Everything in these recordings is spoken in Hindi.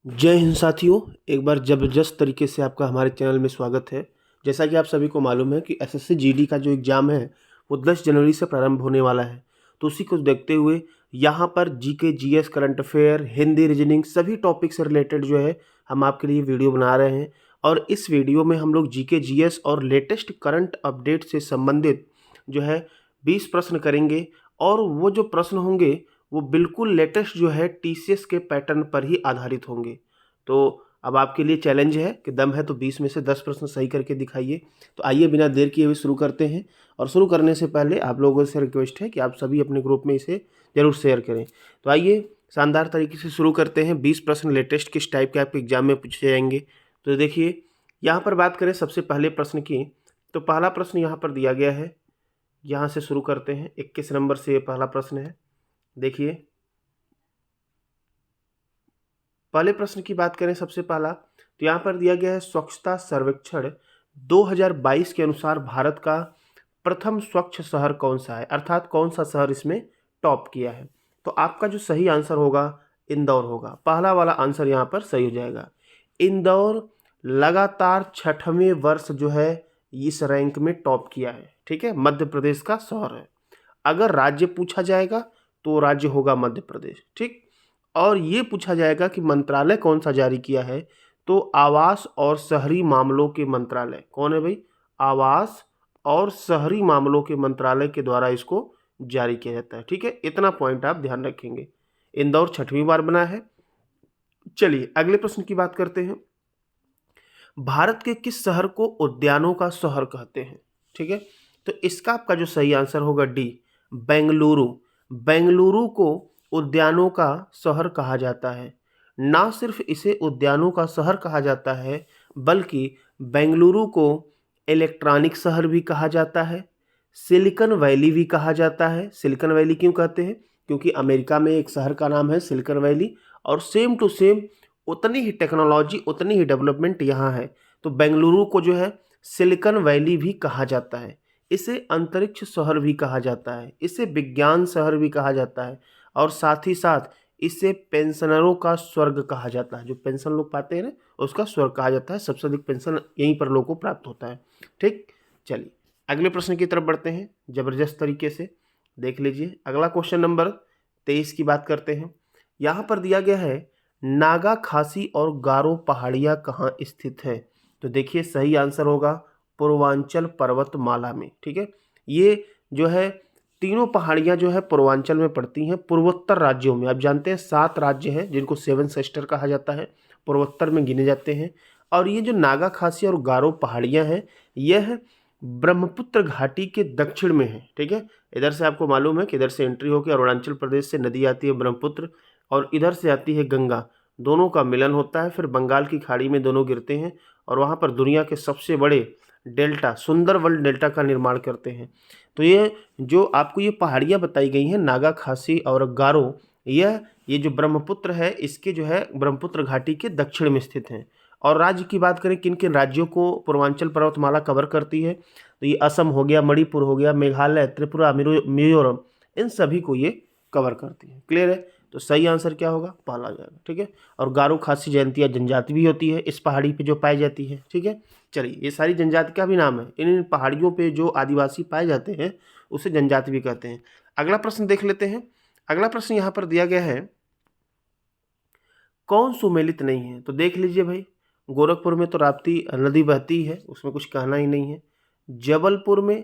जय हिंद साथियों। एक बार ज़बरदस्त तरीके से आपका हमारे चैनल में स्वागत है। जैसा कि आप सभी को मालूम है कि एसएससी जीडी का जो एग्ज़ाम है वो 10 जनवरी से प्रारंभ होने वाला है। तो उसी को देखते हुए यहाँ पर GK, GS, current affair, Hindi, reasoning सभी टॉपिक से रिलेटेड जो है हम आपके लिए वीडियो बना रहे हैं। और इस वीडियो में हम लोग जीके, जीएस और लेटेस्ट करंट अपडेट से संबंधित जो है 20 प्रश्न करेंगे। और वो जो प्रश्न होंगे वो बिल्कुल लेटेस्ट जो है टीसीएस के पैटर्न पर ही आधारित होंगे। तो अब आपके लिए चैलेंज है कि दम है तो 20 में से 10 प्रश्न सही करके दिखाइए। तो आइए बिना देर किए हुए शुरू करते हैं। और शुरू करने से पहले आप लोगों से रिक्वेस्ट है कि आप सभी अपने ग्रुप में इसे ज़रूर शेयर करें। तो आइए शानदार तरीके से शुरू करते हैं। 20 प्रश्न लेटेस्ट किस टाइप के आपके एग्जाम में पूछे जाएंगे। तो देखिए यहाँ पर बात करें सबसे पहले प्रश्न की, तो पहला प्रश्न यहाँ पर दिया गया है। यहाँ से शुरू करते हैं। 21 नंबर से ये पहला प्रश्न है। देखिए पहले प्रश्न की बात करें सबसे पहला, तो यहाँ पर दिया गया है स्वच्छता सर्वेक्षण 2022 के अनुसार भारत का प्रथम स्वच्छ शहर कौन सा है, अर्थात कौन सा शहर इसमें टॉप किया है। तो आपका जो सही आंसर होगा इंदौर होगा। पहला वाला आंसर यहाँ पर सही हो जाएगा। इंदौर लगातार 6वें वर्ष जो है इस रैंक में टॉप किया है। ठीक है, मध्य प्रदेश का शहर है। अगर राज्य पूछा जाएगा तो राज्य होगा मध्य प्रदेश। ठीक, और ये पूछा जाएगा कि मंत्रालय कौन सा जारी किया है, तो आवास और शहरी मामलों के मंत्रालय कौन है भाई, आवास और शहरी मामलों के मंत्रालय के द्वारा इसको जारी किया जाता है। ठीक है, इतना पॉइंट आप ध्यान रखेंगे। इंदौर 6वीं बार बना है। चलिए अगले प्रश्न की बात करते हैं। भारत के किस शहर को उद्यानों का शहर कहते हैं। ठीक है, तो इसका आपका जो सही आंसर होगा डी, बेंगलुरु। बेंगलुरु को उद्यानों का शहर कहा जाता है। ना सिर्फ इसे उद्यानों का शहर कहा जाता है बल्कि बेंगलुरु को इलेक्ट्रॉनिक शहर भी कहा जाता है, सिलिकॉन वैली भी कहा जाता है। सिलिकॉन वैली क्यों कहते हैं, क्योंकि अमेरिका में एक शहर का नाम है सिलिकॉन वैली और सेम टू सेम उतनी ही टेक्नोलॉजी, उतनी ही डेवलपमेंट यहाँ है। तो बेंगलुरु को जो है सिलिकॉन वैली भी कहा जाता है। इसे अंतरिक्ष शहर भी कहा जाता है, इसे विज्ञान शहर भी कहा जाता है और साथ ही साथ इसे पेंशनरों का स्वर्ग कहा जाता है। जो पेंशन लोग पाते हैं ना उसका स्वर्ग कहा जाता है। सबसे अधिक पेंशन यहीं पर लोगों को प्राप्त होता है। ठीक, चलिए अगले प्रश्न की तरफ बढ़ते हैं। जबरदस्त तरीके से देख लीजिए। अगला क्वेश्चन नंबर 23 की बात करते हैं। यहाँ पर दिया गया है नागा, खासी और गारो पहाड़ियाँ कहाँ स्थित है। तो देखिए सही आंसर होगा पूर्वांचल पर्वतमाला में। ठीक है, ये जो है तीनों पहाड़ियाँ जो है पूर्वांचल में पड़ती हैं, पूर्वोत्तर राज्यों में। आप जानते हैं 7 राज्य हैं जिनको 7 सिस्टर कहा जाता है, पूर्वोत्तर में गिने जाते हैं। और ये जो नागा, खासी और गारो पहाड़ियाँ हैं यह ब्रह्मपुत्र घाटी के दक्षिण में है। ठीक है, इधर से आपको मालूम है कि इधर से एंट्री होकर अरुणाचल प्रदेश से नदी आती है ब्रह्मपुत्र और इधर से आती है गंगा। दोनों का मिलन होता है, फिर बंगाल की खाड़ी में दोनों गिरते हैं और वहाँ पर दुनिया के सबसे बड़े डेल्टा, सुंदरवन डेल्टा का निर्माण करते हैं। तो ये जो आपको ये पहाड़ियाँ बताई गई हैं नागा, खासी और गारो, ये जो ब्रह्मपुत्र है इसके जो है ब्रह्मपुत्र घाटी के दक्षिण में स्थित हैं। और राज्य की बात करें किन किन राज्यों को पूर्वांचल पर्वतमाला कवर करती है, तो ये असम हो गया, मणिपुर हो गया, मेघालय, त्रिपुरा, मिजोरम, इन सभी को ये कवर करती है। क्लियर है, तो सही आंसर क्या होगा, पहला आ जाएगा। ठीक है, और गारो, खासी जयंतिया जनजाति भी होती है इस पहाड़ी पे जो पाई जाती है। ठीक है, चलिए ये सारी जनजाति का भी नाम है। इन पहाड़ियों पे जो आदिवासी पाए जाते हैं उसे जनजाति भी कहते हैं। अगला प्रश्न देख लेते हैं। अगला प्रश्न यहाँ पर दिया गया है कौन सुमेलित नहीं है। तो देख लीजिए भाई, गोरखपुर में तो राप्ती नदी बहती है, उसमें कुछ कहना ही नहीं है। जबलपुर में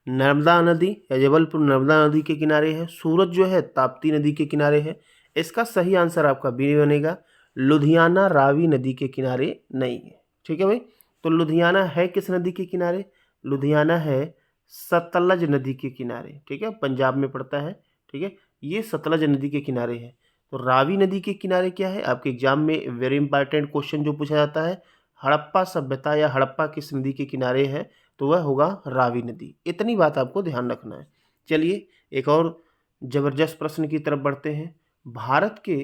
नर्मदा नदी या जबलपुर नर्मदा नदी के किनारे है। सूरत जो है ताप्ती नदी के किनारे है। इसका सही आंसर आपका बी बनेगा। लुधियाना रावी नदी के किनारे नहीं है। ठीक है भाई, तो लुधियाना है किस नदी के किनारे, लुधियाना है सतलज नदी के किनारे। ठीक है, पंजाब में पड़ता है। ठीक है, ये सतलज नदी के किनारे है। तो रावी नदी के किनारे क्या है, आपके एग्जाम में वेरी इंपॉर्टेंट क्वेश्चन जो पूछा जाता है, हड़प्पा सभ्यता या हड़प्पा किस नदी के किनारे है, तो वह होगा रावी नदी। इतनी बात आपको ध्यान रखना है। चलिए एक और जबरदस्त प्रश्न की तरफ बढ़ते हैं। भारत के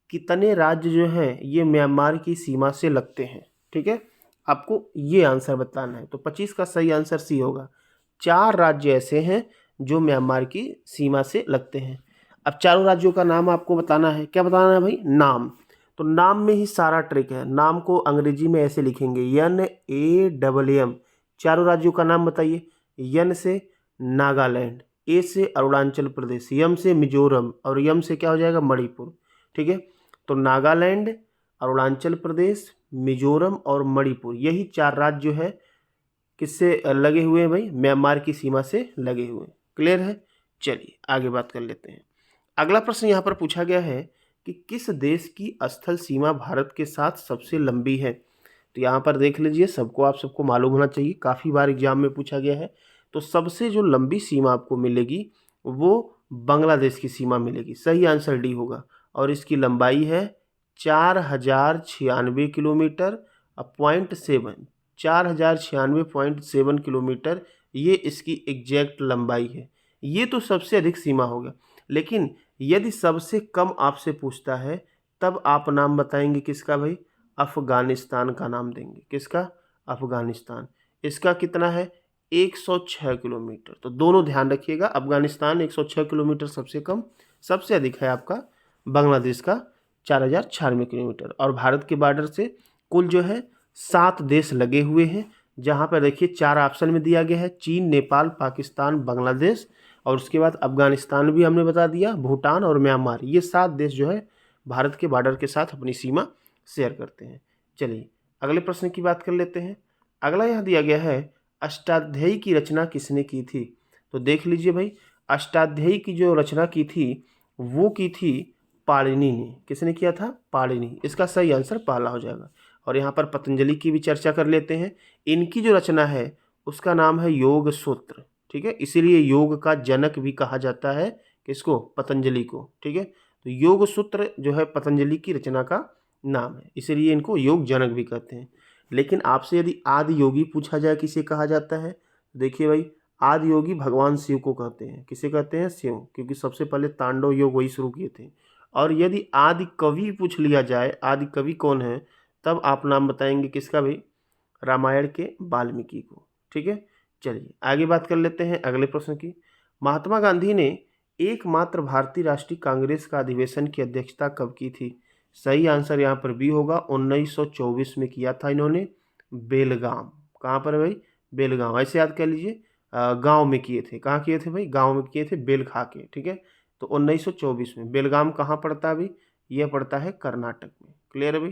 कितने राज्य जो हैं ये म्यांमार की सीमा से लगते हैं। ठीक है, आपको ये आंसर बताना है। तो 25 का सही आंसर सी होगा। 4 राज्य ऐसे हैं जो म्यांमार की सीमा से लगते हैं। अब चारों राज्यों का नाम आपको बताना है। क्या बताना है भाई, नाम। तो नाम में ही सारा ट्रिक है। नाम को अंग्रेजी में ऐसे लिखेंगे NAAM। चारों राज्यों का नाम बताइए। यन से नागालैंड, ए से अरुणाचल प्रदेश, यम से मिजोरम और यम से क्या हो जाएगा मणिपुर। ठीक है, तो नागालैंड, अरुणाचल प्रदेश, मिजोरम और मणिपुर, यही 4 राज्य जो है किससे लगे हुए हैं भाई, म्यांमार की सीमा से लगे हुए हैं। क्लियर है। चलिए आगे बात कर लेते हैं। अगला प्रश्न यहाँ पर पूछा गया है कि किस देश की स्थल सीमा भारत के साथ सबसे लंबी है। तो यहाँ पर देख लीजिए, आप सबको मालूम होना चाहिए, काफ़ी बार एग्जाम में पूछा गया है। तो सबसे जो लंबी सीमा आपको मिलेगी वो बांग्लादेश की सीमा मिलेगी। सही आंसर डी होगा। और इसकी लंबाई है 4096 किलोमीटर, 0.7, 4096.7 किलोमीटर, ये इसकी एग्जैक्ट लंबाई है। ये तो सबसे अधिक सीमा होगा। लेकिन यदि सबसे कम आपसे पूछता है तब आप नाम बताएंगे किसका भाई, अफगानिस्तान का नाम देंगे। किसका, अफगानिस्तान। इसका कितना है 106 किलोमीटर। तो दोनों ध्यान रखिएगा, अफगानिस्तान 106 किलोमीटर सबसे कम, सबसे अधिक है आपका बांग्लादेश का 4096 किलोमीटर। और भारत के बॉर्डर से कुल जो है 7 देश लगे हुए हैं, जहाँ पर देखिए 4 ऑप्शन में दिया गया है, चीन, नेपाल, पाकिस्तान, बांग्लादेश, और उसके बाद अफगानिस्तान भी हमने बता दिया, भूटान और म्यांमार। ये 7 देश जो है भारत के बॉर्डर के साथ अपनी सीमा शेयर करते हैं। चलिए अगले प्रश्न की बात कर लेते हैं। अगला यहाँ दिया गया है, अष्टाध्यायी की रचना किसने की थी। तो देख लीजिए भाई, अष्टाध्यायी की जो रचना की थी वो की थी पाणिनि ने। किसने किया था, पाणिनि। इसका सही आंसर पहला हो जाएगा। और यहाँ पर पतंजलि की भी चर्चा कर लेते हैं। इनकी जो रचना है उसका नाम है योग सूत्र। ठीक है, इसीलिए योग का जनक भी कहा जाता है किसको, पतंजलि को। ठीक है, तो योग सूत्र जो है पतंजलि की रचना का नाम है, इसीलिए इनको योग जनक भी कहते हैं। लेकिन आपसे यदि आदि योगी पूछा जाए किसे कहा जाता है, देखिए भाई, आदि योगी भगवान शिव को कहते हैं। किसे कहते हैं, शिव, क्योंकि सबसे पहले तांडव योग वही शुरू किए थे। और यदि आदि कवि पूछ लिया जाए, आदि कवि कौन है, तब आप नाम बताएंगे किसका भाई, रामायण के वाल्मीकि को। ठीक है, चलिए आगे बात कर लेते हैं अगले प्रश्न की। महात्मा गांधी ने एकमात्र भारतीय राष्ट्रीय कांग्रेस का अधिवेशन की अध्यक्षता कब की थी। सही आंसर यहाँ पर बी होगा। 1924 में किया था इन्होंने, बेलगाम। कहाँ पर है भाई, बेलगाम। ऐसे याद कर लीजिए, गांव में किए थे। कहाँ किए थे भाई, गांव में किए थे, बेल खा के। ठीक है, तो 1924 में। बेलगाम कहाँ पड़ता है भाई, यह पड़ता है कर्नाटक में। क्लियर है भाई,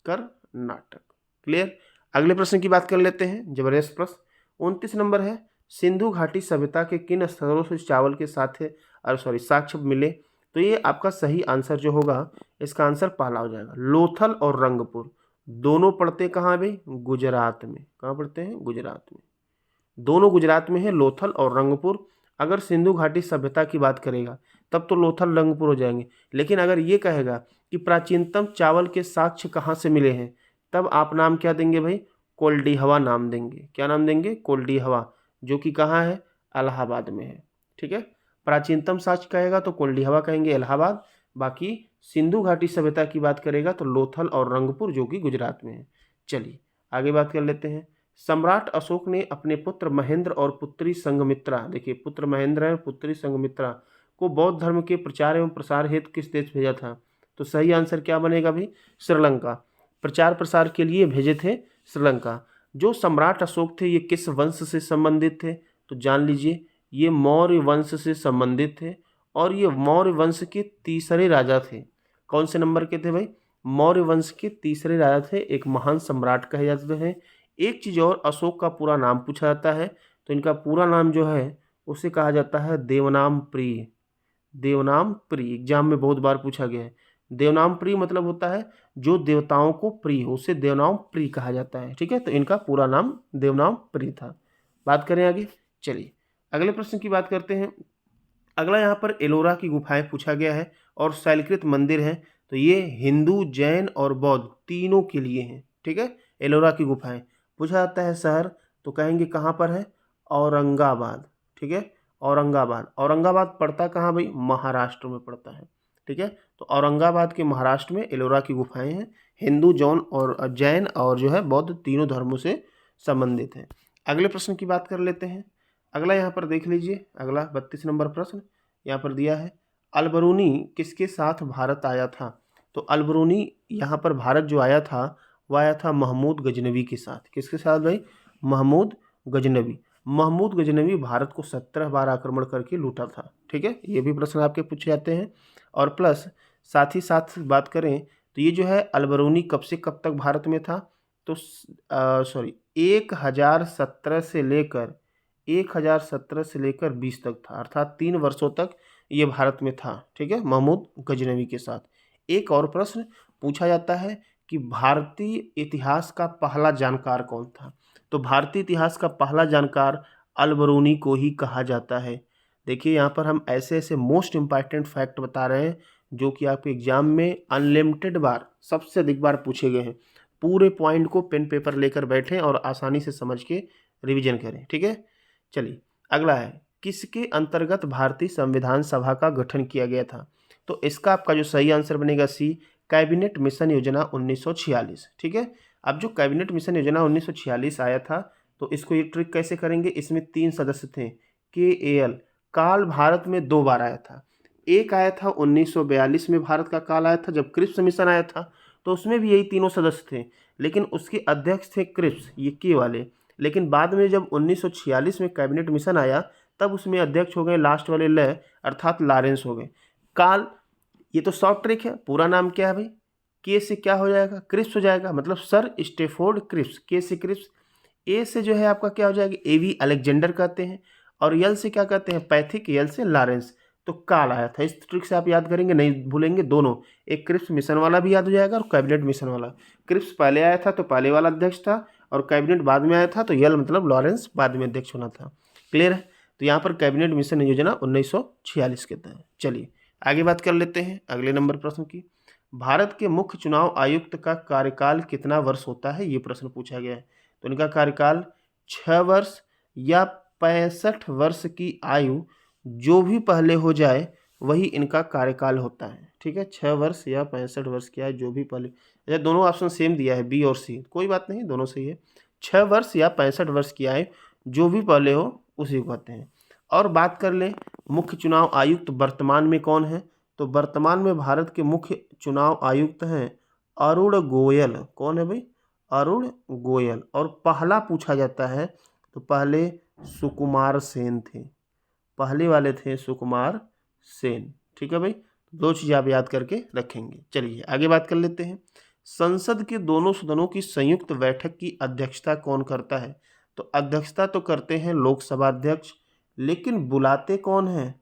कर्नाटक। क्लियर। अगले प्रश्न की बात कर लेते हैं, जबरदस्त प्रश्न। 29 नंबर है, सिंधु घाटी सभ्यता के किन स्थलों से चावल के साक्ष्य मिले। तो ये आपका सही आंसर जो होगा, इसका आंसर पहला हो जाएगा। लोथल और रंगपुर दोनों पड़ते कहाँ भाई, गुजरात में। कहाँ पड़ते हैं, गुजरात में। दोनों गुजरात में है, लोथल और रंगपुर। अगर सिंधु घाटी सभ्यता की बात करेगा तब तो लोथल रंगपुर हो जाएंगे। लेकिन अगर ये कहेगा कि प्राचीनतम चावल के साक्ष्य कहाँ से मिले हैं, तब आप नाम क्या देंगे भाई, कोल्डिहवा नाम देंगे। क्या नाम देंगे, कोल्डिहवा, जो कि कहाँ है, इलाहाबाद में है। ठीक है, प्राचीनतम साक्ष्य कहेगा तो कोल्डिहवा कहेंगे, इलाहाबाद। बाकी सिंधु घाटी सभ्यता की बात करेगा तो लोथल और रंगपुर, जो कि गुजरात में है। चलिए आगे बात कर लेते हैं। सम्राट अशोक ने अपने पुत्र महेंद्र और पुत्री संघमित्रा, देखिए पुत्र महेंद्र है, पुत्री संघमित्रा को बौद्ध धर्म के प्रचार एवं प्रसार हेतु किस देश भेजा था। तो सही आंसर क्या बनेगा भाई, श्रीलंका। प्रचार प्रसार के लिए भेजे थे श्रीलंका। जो सम्राट अशोक थे ये किस वंश से संबंधित थे, तो जान लीजिए, ये मौर्य वंश से संबंधित थे। और ये मौर्य वंश के तीसरे राजा थे। कौन से नंबर के थे भाई, मौर्य वंश के तीसरे राजा थे, एक महान सम्राट कहे जाते हैं। एक चीज़ और, अशोक का पूरा नाम पूछा जाता है, तो इनका पूरा नाम जो है उसे कहा जाता है देवनाम प्रिय। देवनाम प्रिय एग्जाम में बहुत बार पूछा गया है। देवनाम प्रिय मतलब होता है जो देवताओं को प्रिय हो, उसे देवनाम प्रिय कहा जाता है। ठीक है, तो इनका पूरा नाम देवनाम प्रिय था। बात करें आगे, चलिए अगले प्रश्न की बात करते हैं। अगला यहाँ पर एलोरा की गुफाएं पूछा गया है और शैलकृत मंदिर है। तो ये हिंदू, जैन और बौद्ध तीनों के लिए हैं। ठीक है, एलोरा की गुफाएं। पूछा जाता है शहर, तो कहेंगे कहाँ पर है, औरंगाबाद। ठीक है, औरंगाबाद। औरंगाबाद पड़ता कहाँ भाई, महाराष्ट्र में पड़ता है। ठीक है, तो औरंगाबाद के महाराष्ट्र में एलोरा की गुफाएं हैं। हिंदू, जैन और जो है बौद्ध तीनों धर्मों से संबंधित हैं। अगले प्रश्न की बात कर लेते हैं। अगला यहाँ पर देख लीजिए, अगला 32 नंबर प्रश्न यहाँ पर दिया है, अलबरूनी किसके साथ भारत आया था। तो अलबरूनी यहाँ पर भारत जो आया था वह आया था महमूद गजनवी के साथ। किसके साथ भाई? महमूद गजनवी। महमूद गजनवी भारत को 17 बार आक्रमण करके लूटा था। ठीक है, ये भी प्रश्न आपके पूछे जाते हैं। और प्लस साथ ही साथ बात करें तो ये जो है अलबरूनी कब से कब तक भारत में था? तो 1017 से लेकर 20 तक था, अर्थात 3 वर्षों तक ये भारत में था। ठीक है, महमूद गजनवी के साथ। एक और प्रश्न पूछा जाता है कि भारतीय इतिहास का पहला जानकार कौन था? तो भारतीय इतिहास का पहला जानकार अलबरूनी को ही कहा जाता है। देखिए यहाँ पर हम ऐसे ऐसे मोस्ट इम्पॉर्टेंट फैक्ट बता रहे हैं जो कि आपके एग्जाम में अनलिमिटेड बार, सबसे अधिक बार पूछे गए हैं। पूरे पॉइंट को पेन पेपर लेकर बैठें और आसानी से समझ के रिवीजन करें। ठीक है, चलिए अगला है, किसके अंतर्गत भारतीय संविधान सभा का गठन किया गया था? तो इसका आपका जो सही आंसर बनेगा सी, कैबिनेट मिशन योजना 1946। ठीक है, अब जो कैबिनेट मिशन योजना 1946 आया था तो इसको ये ट्रिक कैसे करेंगे, इसमें 3 सदस्य थे। KAL काल भारत में 2 बार आया था। एक आया था 1942 में भारत का काल आया था जब क्रिप्स मिशन आया था, तो उसमें भी यही तीनों सदस्य थे, लेकिन उसके अध्यक्ष थे क्रिप्स, ये के वाले। लेकिन बाद में जब 1946 में कैबिनेट मिशन आया तब उसमें अध्यक्ष हो गए लास्ट वाले ल, अर्थात लॉरेंस हो गए। काल, ये तो शॉर्ट ट्रिक है, पूरा नाम क्या है भाई? के से क्या हो जाएगा? क्रिप्स हो जाएगा, मतलब सर स्टेफोर्ड क्रिप्स। के से क्रिप्स। ए से जो है आपका क्या हो जाएगा? AV अलेक्जेंडर कहते हैं। और यल से क्या कहते हैं? पैथिक। यल से लॉरेंस। तो काल आया था। इस ट्रिक से आप याद करेंगे, नहीं भूलेंगे दोनों, एक क्रिप्स मिशन वाला भी याद हो जाएगा और कैबिनेट मिशन वाला। क्रिप्स पहले आया था तो पहले वाला अध्यक्ष था, और कैबिनेट बाद में आया था तो यल मतलब लॉरेंस बाद में अध्यक्ष होना था। क्लियर है? तो यहाँ पर कैबिनेट मिशन योजना 1946 के तहत। चलिए आगे बात कर लेते हैं अगले नंबर प्रश्न की। भारत के मुख्य चुनाव आयुक्त का कार्यकाल कितना वर्ष होता है? ये प्रश्न पूछा गया है। तो इनका कार्यकाल 6 वर्ष या 65 वर्ष की आयु जो भी पहले हो जाए वही इनका कार्यकाल होता है। ठीक है, 6 वर्ष या 65 वर्ष की आयु जो भी पहले, अच्छा दोनों ऑप्शन सेम दिया है, बी और सी, कोई बात नहीं, दोनों सही है। 6 वर्ष या 65 वर्ष की आयु जो भी पहले हो उसी को कहते हैं। और बात कर लें मुख्य चुनाव आयुक्त वर्तमान में कौन है? तो वर्तमान में भारत के मुख्य चुनाव आयुक्त हैं अरुण गोयल। कौन है भाई? अरुण गोयल। और पहला पूछा जाता है तो पहले सुकुमार सेन थे, पहले वाले थे सुकुमार सेन। ठीक है भाई, 2 चीज़ आप याद करके रखेंगे। चलिए आगे बात कर लेते हैं। संसद के दोनों सदनों की संयुक्त बैठक की अध्यक्षता कौन करता है? तो अध्यक्षता तो करते हैं लोकसभा अध्यक्ष, लेकिन बुलाते कौन है?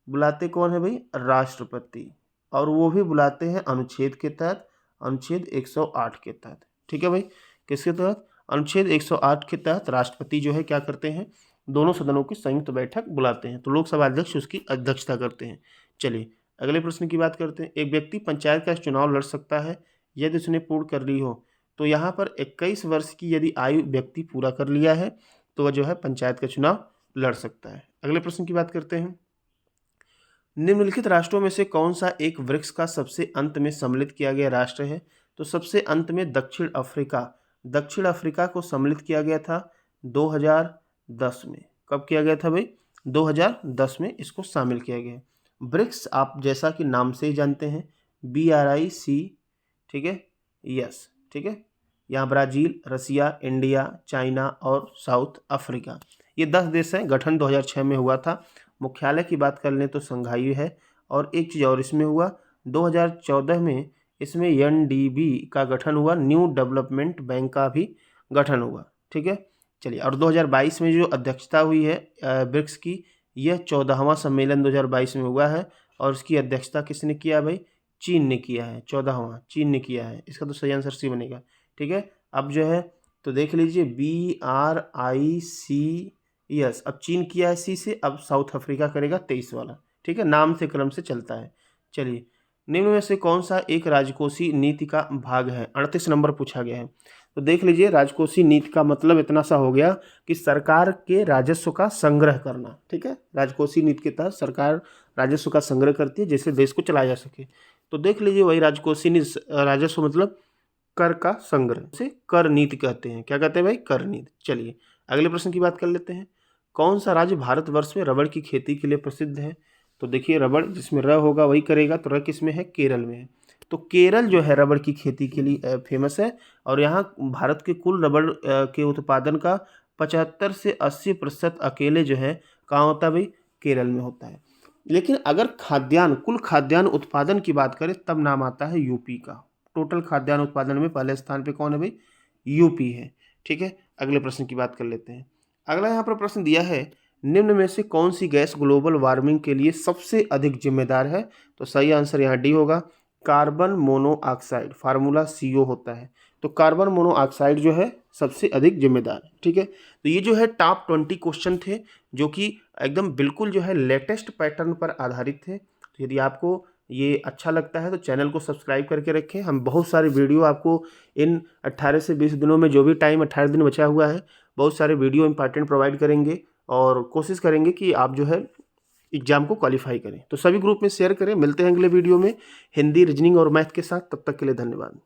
बुलाते कौन है भाई? राष्ट्रपति। और वो भी बुलाते हैं अनुच्छेद के तहत, अनुच्छेद 108 के तहत। ठीक है भाई, किसके तहत? अनुच्छेद 108 के तहत राष्ट्रपति जो है क्या करते हैं? दोनों सदनों की संयुक्त बैठक बुलाते हैं, तो लोकसभा अध्यक्ष उसकी अध्यक्षता करते हैं। चलिए अगले प्रश्न की बात करते हैं। एक व्यक्ति पंचायत का चुनाव लड़ सकता है यदि उसने पूर्ण कर ली हो। तो यहाँ पर 21 वर्ष की यदि आयु व्यक्ति पूरा कर लिया है तो वह जो है पंचायत का चुनाव लड़ सकता है। अगले प्रश्न की बात करते हैं। निम्नलिखित राष्ट्रों में से कौन सा एक वृक्ष का सबसे अंत में सम्मिलित किया गया राष्ट्र है? तो सबसे अंत में दक्षिण अफ्रीका। दक्षिण अफ्रीका को सम्मिलित किया गया था 2010 में। कब किया गया था भाई? 2010 में इसको शामिल किया गया। ब्रिक्स आप जैसा कि नाम से ही जानते हैं, BRIC। ठीक है, यस, ठीक है। यहाँ ब्राज़ील, रसिया, इंडिया, चाइना और साउथ अफ्रीका, ये 10 देश हैं। गठन 2006 में हुआ था। मुख्यालय की बात कर लें तो संघाई है। और एक चीज़ और इसमें हुआ, 2014 में इसमें NDB का गठन हुआ, न्यू डेवलपमेंट बैंक का भी गठन हुआ। ठीक है, चलिए। और 2022 में जो अध्यक्षता हुई है ब्रिक्स की, यह 14वां सम्मेलन 2022 में हुआ है। और इसकी अध्यक्षता किसने किया भाई? चीन ने किया है। 14वां चीन ने किया है। इसका तो सही आंसर सी बनेगा। ठीक है, अब जो है तो देख लीजिए BRIC, यस, अब चीन किया है सी से, अब साउथ अफ्रीका करेगा 23 वाला। ठीक है, नाम से क्रम से चलता है। चलिए, निम्न में से कौन सा एक राजकोषीय नीति का भाग है? 38 नंबर पूछा गया है। तो देख लीजिए, राजकोषीय नीति का मतलब इतना सा हो गया कि सरकार के राजस्व का संग्रह करना। ठीक है, राजकोषीय नीति के तहत सरकार राजस्व का संग्रह करती है जिससे देश को चलाया जा सके। तो देख लीजिए, वही राजकोषीय नीति, राजस्व मतलब कर का संग्रह, से कर नीति कहते हैं। क्या कहते हैं भाई? कर नीति। चलिए अगले प्रश्न की बात कर लेते हैं। कौन सा राज्य भारतवर्ष में रबड़ की खेती के लिए प्रसिद्ध है? तो देखिए, रबड़ जिसमें र होगा वही करेगा, तो र किस में है? केरल में है। तो केरल जो है रबड़ की खेती के लिए फेमस है, और यहाँ भारत के कुल रबड़ के उत्पादन का 75 से 80% अकेले जो है कहाँ होता है भाई, केरल में होता है। लेकिन अगर खाद्यान्न, कुल खाद्यान्न उत्पादन की बात करें तब नाम आता है यूपी का। टोटल खाद्यान्न उत्पादन में पहले स्थान पे कौन है भाई, यूपी है। ठीक है, अगले प्रश्न की बात कर लेते हैं। अगला यहाँ पर प्रश्न दिया है, निम्न में से कौन सी गैस ग्लोबल वार्मिंग के लिए सबसे अधिक जिम्मेदार है? तो सही आंसर यहाँ डी होगा, कार्बन मोनोऑक्साइड, फार्मूला CO होता है। तो कार्बन मोनोऑक्साइड जो है सबसे अधिक जिम्मेदार है। ठीक है, तो ये जो है टॉप 20 क्वेश्चन थे, जो कि एकदम बिल्कुल जो है लेटेस्ट पैटर्न पर आधारित थे। तो यदि आपको ये अच्छा लगता है तो चैनल को सब्सक्राइब करके रखें। हम बहुत सारे वीडियो आपको इन 18 से 20 दिनों में, जो भी टाइम 18 दिन बचा हुआ है, बहुत सारे वीडियो इंपॉर्टेंट प्रोवाइड करेंगे और कोशिश करेंगे कि आप जो है एग्जाम को क्वालिफाई करें। तो सभी ग्रुप में शेयर करें। मिलते हैं अगले वीडियो में हिंदी, रीजनिंग और मैथ के साथ। तब तक के लिए धन्यवाद।